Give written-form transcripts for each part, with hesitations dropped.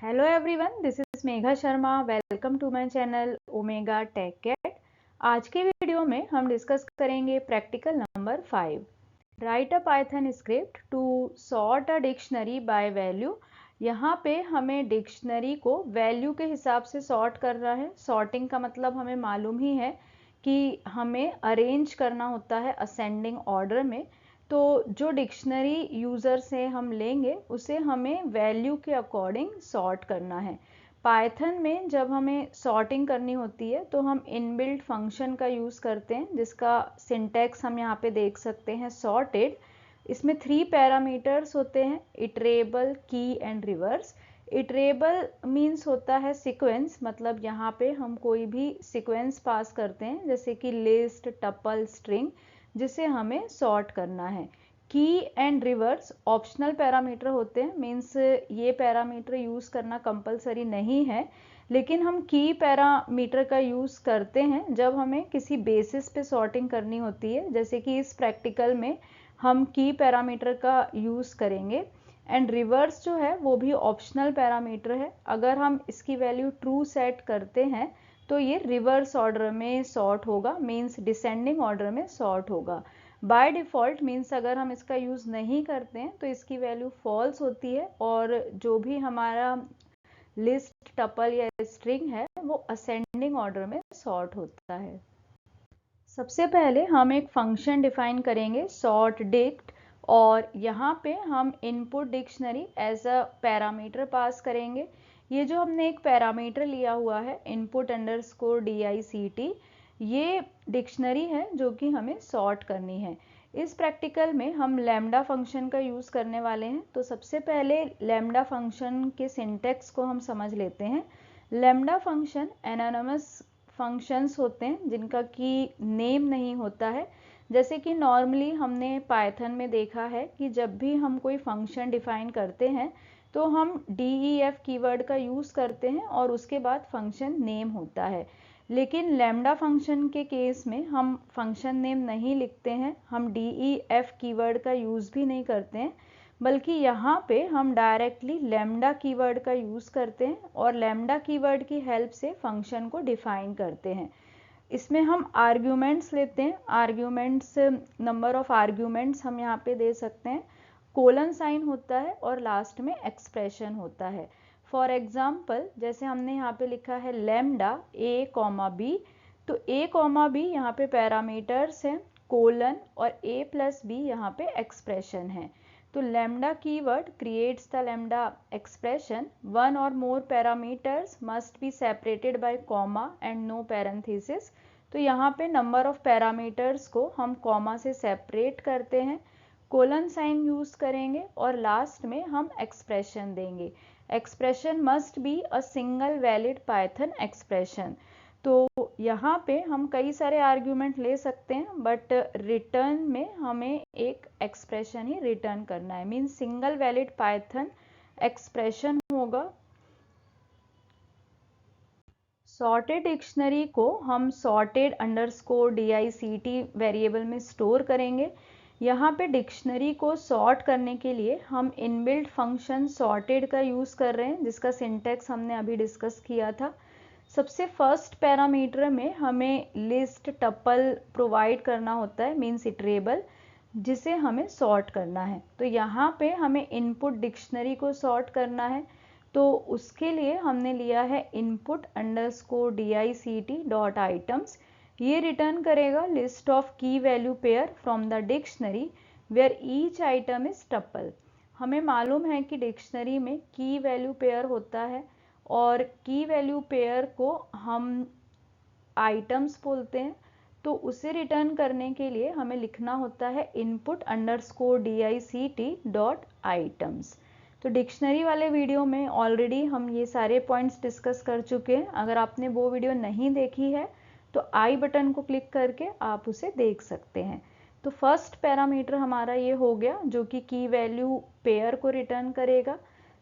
Hello everyone, this is Megha Sharma. Welcome to my channel omega tech cat. आज के video में हम डिस्कस करेंगे practical number 5। Write a python script to sort a dictionary by value. यहाँ पे हमें dictionary को वैल्यू के हिसाब से सॉर्ट करना है। सॉर्टिंग का मतलब हमें मालूम ही है कि हमें अरेंज करना होता है असेंडिंग ऑर्डर में। तो जो डिक्शनरी यूज़र से हम लेंगे उसे हमें वैल्यू के अकॉर्डिंग सॉर्ट करना है। पाइथन में जब हमें सॉर्टिंग करनी होती है तो हम इनबिल्ट फंक्शन का यूज़ करते हैं, जिसका सिंटैक्स हम यहाँ पे देख सकते हैं, सॉर्टेड। इसमें 3 पैरामीटर्स होते हैं, इटरेबल, की एंड रिवर्स। इटरेबल मीन्स होता है सीक्वेंस, मतलब यहाँ पे हम कोई भी सीक्वेंस पास करते हैं, जैसे कि लिस्ट, टपल, स्ट्रिंग, जिसे हमें सॉर्ट करना है। की एंड रिवर्स ऑप्शनल पैरामीटर होते हैं, मीन्स ये पैरामीटर यूज़ करना कंपलसरी नहीं है, लेकिन हम की पैरामीटर का यूज़ करते हैं जब हमें किसी बेसिस पे सॉर्टिंग करनी होती है। जैसे कि इस प्रैक्टिकल में हम की पैरामीटर का यूज़ करेंगे। एंड रिवर्स जो है वो भी ऑप्शनल पैरामीटर है। अगर हम इसकी वैल्यू ट्रू सेट करते हैं तो ये रिवर्स ऑर्डर में सॉर्ट होगा, मीन्स डिसेंडिंग ऑर्डर में सॉर्ट होगा। बाय डिफ़ॉल्ट मीन्स अगर हम इसका यूज़ नहीं करते हैं तो इसकी वैल्यू फॉल्स होती है, और जो भी हमारा लिस्ट, टपल या स्ट्रिंग है वो असेंडिंग ऑर्डर में सॉर्ट होता है। सबसे पहले हम एक फंक्शन डिफाइन करेंगे, सॉर्ट डिक्ट, और यहाँ पे हम input dictionary as a parameter pass करेंगे। ये जो हमने एक पैरामीटर लिया हुआ है इनपुट अंडरस्कोर DICT, ये डिक्शनरी है जो कि हमें सॉर्ट करनी है। इस प्रैक्टिकल में हम लैम्डा फंक्शन का यूज़ करने वाले हैं। तो सबसे पहले लैम्डा फंक्शन के सिंटैक्स को हम समझ लेते हैं। लैम्डा फंक्शन एनोनिमस फंक्शंस होते हैं जिनका की नेम नहीं होता है। जैसे कि नॉर्मली हमने पाइथन में देखा है कि जब भी हम कोई फंक्शन डिफाइन करते हैं तो हम DEF कीवर्ड का यूज़ करते हैं और उसके बाद फंक्शन नेम होता है। लेकिन लैम्डा फंक्शन के केस में हम फंक्शन नेम नहीं लिखते हैं, हम DEF कीवर्ड का यूज़ भी नहीं करते हैं, बल्कि यहाँ पे हम डायरेक्टली लैम्डा कीवर्ड का यूज़ करते हैं और लैम्डा कीवर्ड की हेल्प से फंक्शन को डिफाइन करते हैं। इसमें हम आर्ग्यूमेंट्स लेते हैं। आर्ग्यूमेंट्स, नंबर ऑफ आर्ग्यूमेंट्स हम यहाँ पे दे सकते हैं। कोलन साइन होता है और लास्ट में एक्सप्रेशन होता है। फॉर एग्जाम्पल, जैसे हमने यहाँ पे लिखा है लैम्डा A, B, तो A, B यहाँ पे पैरामीटर्स हैं, कोलन, और A+B यहाँ पे एक्सप्रेशन है। तो lambda keyword creates the lambda expression. One or more parameters must be separated by comma and no parenthesis. तो यहाँ पे नंबर ऑफ पैरामीटर्स को हम कॉमा से सेपरेट करते हैं, कोलन साइन यूज़ करेंगे और लास्ट में हम एक्सप्रेशन देंगे। Expression must be a single valid Python expression. तो यहाँ पे हम कई सारे आर्ग्यूमेंट ले सकते हैं, बट रिटर्न में हमें एक एक्सप्रेशन ही रिटर्न करना है, means single valid Python expression होगा। सॉर्टेड डिक्शनरी को हम सॉर्टेड अंडरस्कोर DICT वेरिएबल में स्टोर करेंगे। यहाँ पे डिक्शनरी को सॉर्ट करने के लिए हम इनबिल्ट फंक्शन सॉर्टेड का यूज़ कर रहे हैं, जिसका सिंटैक्स हमने अभी डिस्कस किया था। सबसे फर्स्ट पैरामीटर में हमें लिस्ट, टपल प्रोवाइड करना होता है, मीन्स इटरेबल, जिसे हमें सॉर्ट करना है। तो यहाँ पे हमें इनपुट डिक्शनरी को सॉर्ट करना है, तो उसके लिए हमने लिया है input underscore DICT dot items. ये रिटर्न करेगा list of key value pair from the dictionary where each item is tuple. हमें मालूम है कि डिक्शनरी में की वैल्यू पेयर होता है और की वैल्यू पेयर को हम आइटम्स बोलते हैं। तो उसे रिटर्न करने के लिए हमें लिखना होता है input underscore DICT dot items. तो डिक्शनरी वाले वीडियो में ऑलरेडी हम ये सारे पॉइंट्स डिस्कस कर चुके हैं। अगर आपने वो वीडियो नहीं देखी है तो आई बटन को क्लिक करके आप उसे देख सकते हैं। तो फर्स्ट पैरामीटर हमारा ये हो गया जो कि की वैल्यू पेयर को रिटर्न करेगा।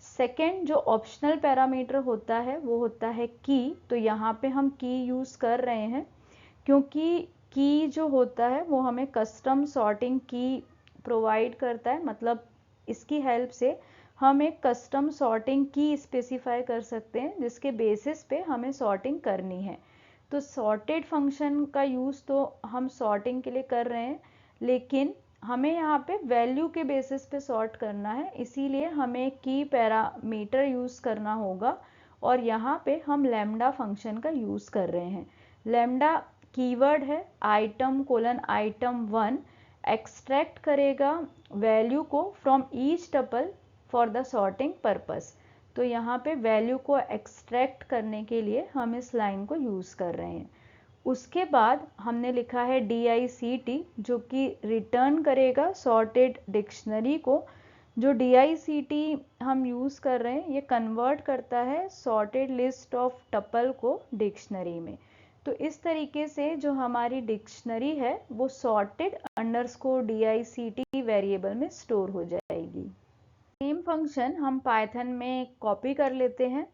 सेकेंड जो ऑप्शनल पैरामीटर होता है वो होता है की। तो यहाँ पे हम की यूज़ कर रहे हैं क्योंकि की जो होता है वो हमें कस्टम सॉर्टिंग की प्रोवाइड करता है, मतलब इसकी हेल्प से हम एक कस्टम सॉर्टिंग की स्पेसिफाई कर सकते हैं जिसके बेसिस पे हमें सॉर्टिंग करनी है। तो सॉर्टेड फंक्शन का यूज़ तो हम सॉर्टिंग के लिए कर रहे हैं, लेकिन हमें यहाँ पे वैल्यू के बेसिस पे सॉर्ट करना है, इसीलिए हमें की पैरामीटर यूज़ करना होगा और यहाँ पे हम लैम्डा फंक्शन का यूज़ कर रहे हैं। लैम्डा कीवर्ड है, आइटम कोलन आइटम 1 एक्सट्रैक्ट करेगा वैल्यू को from each tuple for the sorting purpose. तो यहाँ पे वैल्यू को एक्सट्रैक्ट करने के लिए हम इस लाइन को यूज़ कर रहे हैं। उसके बाद हमने लिखा है DICT जो कि रिटर्न करेगा सॉर्टेड डिक्शनरी को। जो DICT हम यूज़ कर रहे हैं ये कन्वर्ट करता है सॉर्टेड लिस्ट ऑफ टपल को डिक्शनरी में। तो इस तरीके से जो हमारी डिक्शनरी है वो सॉर्टेड अंडरस्कोर DICT वेरिएबल में स्टोर हो जाएगी। सेम फंक्शन हम पाइथन में कॉपी कर लेते हैं।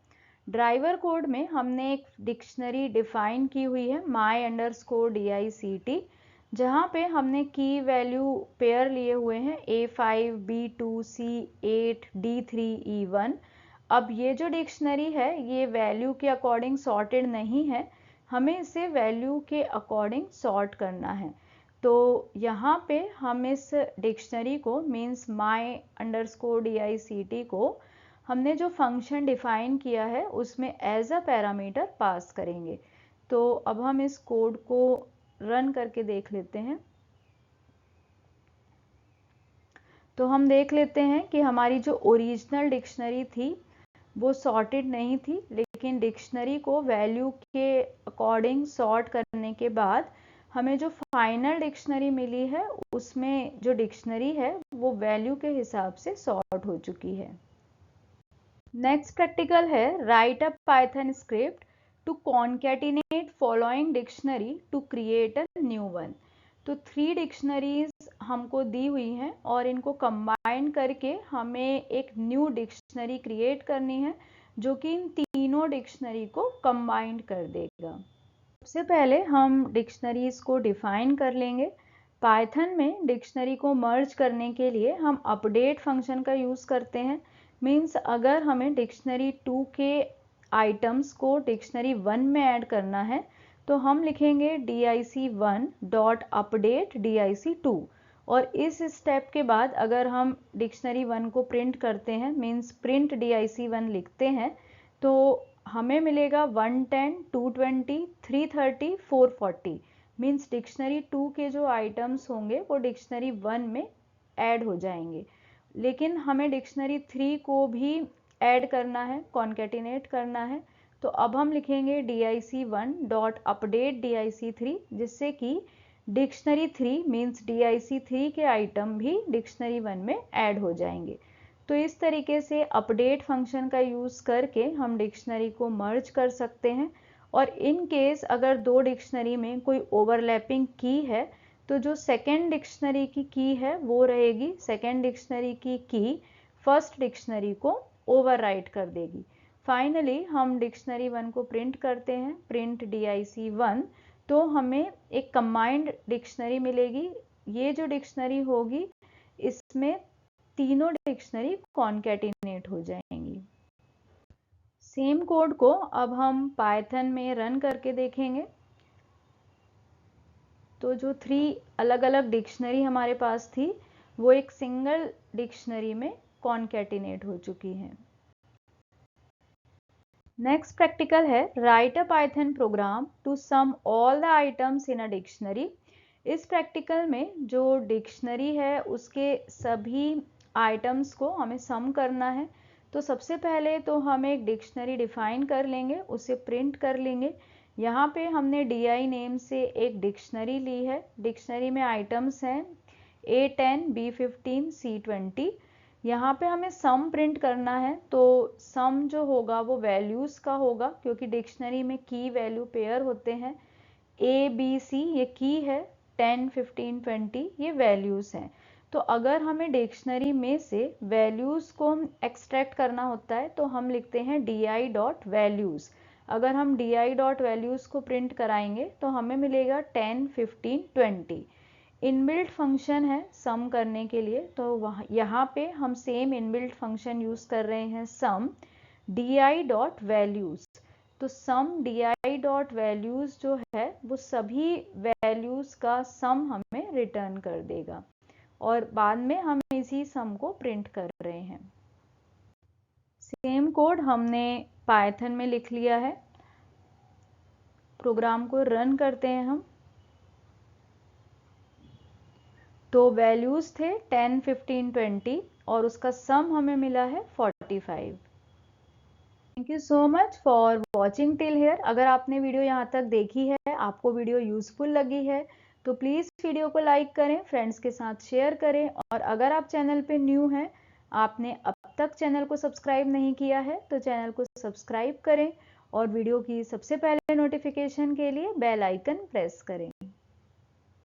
ड्राइवर कोड में हमने एक डिक्शनरी डिफाइन की हुई है my_dict, जहाँ पे हमने की वैल्यू पेयर लिए हुए हैं A5, B2, C8, D3, E1। अब ये जो डिक्शनरी है ये वैल्यू के अकॉर्डिंग सॉर्टेड नहीं है, हमें इसे वैल्यू के अकॉर्डिंग सॉर्ट करना है। तो यहाँ पे हम इस डिक्शनरी को मीन्स my_dict को हमने जो फंक्शन डिफाइन किया है उसमें एज अ पैरामीटर पास करेंगे। तो अब हम इस कोड को रन करके देख लेते हैं। तो हम देख लेते हैं कि हमारी जो ओरिजिनल डिक्शनरी थी वो सॉर्टेड नहीं थी, लेकिन डिक्शनरी को वैल्यू के अकॉर्डिंग सॉर्ट करने के बाद हमें जो फाइनल डिक्शनरी मिली है उसमें जो डिक्शनरी है वो वैल्यू के हिसाब से सॉर्ट हो चुकी है। नेक्स्ट प्रैक्टिकल है write a python script to concatenate following dictionary to create a new one. तो 3 डिक्शनरीज हमको दी हुई हैं और इनको कंबाइन करके हमें एक न्यू डिक्शनरी क्रिएट करनी है जो कि इन तीनों डिक्शनरी को कंबाइन कर देगा। सबसे पहले हम डिक्शनरीज को डिफाइन कर लेंगे। पाइथन में डिक्शनरी को मर्ज करने के लिए हम अपडेट फंक्शन का यूज़ करते हैं। मीन्स अगर हमें डिक्शनरी 2 के आइटम्स को डिक्शनरी 1 में ऐड करना है तो हम लिखेंगे dic1 डॉट अपडेट dic2, और इस स्टेप के बाद अगर हम डिक्शनरी 1 को प्रिंट करते हैं मीन्स प्रिंट dic1 लिखते हैं तो हमें मिलेगा 110, 220, 330, 440। मीन्स डिक्शनरी 2 के जो आइटम्स होंगे वो डिक्शनरी 1 में ऐड हो जाएंगे, लेकिन हमें डिक्शनरी 3 को भी ऐड करना है, कॉन्कैटिनेट करना है। तो अब हम लिखेंगे dic1 डॉट अपडेट dic3, जिससे कि डिक्शनरी 3 मीन्स dic3 के आइटम भी डिक्शनरी 1 में ऐड हो जाएंगे। तो इस तरीके से अपडेट फंक्शन का यूज़ करके हम डिक्शनरी को मर्ज कर सकते हैं। और इन केस अगर 2 डिक्शनरी में कोई ओवरलैपिंग की है तो जो सेकेंड डिक्शनरी की की है वो रहेगी, सेकेंड डिक्शनरी की फर्स्ट डिक्शनरी को ओवरराइट कर देगी। फाइनली हम डिक्शनरी 1 को प्रिंट करते हैं, प्रिंट dic1, तो हमें एक कंबाइंड डिक्शनरी मिलेगी। ये जो डिक्शनरी होगी इसमें तीनों डिक्शनरी कॉन्कैटिनेट हो जाएंगी। सेम कोड को अब हम पाइथन में रन करके देखेंगे। तो जो 3 अलग अलग डिक्शनरी हमारे पास थी वो एक सिंगल डिक्शनरी में कॉन्कैटिनेट हो चुकी हैं। नेक्स्ट प्रैक्टिकल है write a python program to sum all the items in a dictionary. इस प्रैक्टिकल में जो डिक्शनरी है उसके सभी आइटम्स को हमें सम करना है। तो सबसे पहले तो हम एक डिक्शनरी डिफाइन कर लेंगे, उसे प्रिंट कर लेंगे। यहाँ पे हमने di नेम से एक डिक्शनरी ली है। डिक्शनरी में आइटम्स हैं A10, B15, C20। यहाँ पे हमें सम प्रिंट करना है, तो सम जो होगा वो वैल्यूज़ का होगा क्योंकि डिक्शनरी में की वैल्यू पेयर होते हैं। A, B, C ये की है, 10, 15, 20 ये वैल्यूज़ हैं। तो अगर हमें डिक्शनरी में से वैल्यूज़ को एक्सट्रैक्ट करना होता है तो हम लिखते हैं di डॉट वैल्यूज़। अगर हम di डॉट वैल्यूज़ को प्रिंट कराएंगे तो हमें मिलेगा 10, 15, 20। इनबिल्ट फंक्शन है सम करने के लिए, तो यहाँ पे हम सेम इनबिल्ट फंक्शन यूज कर रहे हैं सम di डॉट वैल्यूज। तो सम di डॉट वैल्यूज जो है वो सभी वैल्यूज का सम हमें रिटर्न कर देगा और बाद में हम इसी सम को प्रिंट कर रहे हैं। सेम कोड हमने पाइथन में लिख लिया है। प्रोग्राम को रन करते हैं हम। तो वैल्यूज थे 10, 15, 20 और उसका सम हमें मिला है 45। Thank you so much for watching till here. अगर आपने वीडियो यहाँ तक देखी है, आपको वीडियो यूजफुल लगी है, तो प्लीज़ वीडियो को लाइक करें, फ्रेंड्स के साथ शेयर करें। और अगर आप चैनल पे न्यू हैं, आपने अब तक चैनल को सब्सक्राइब नहीं किया है, तो चैनल को सब्सक्राइब करें और वीडियो की सबसे पहले नोटिफिकेशन के लिए बेल आइकन प्रेस करें।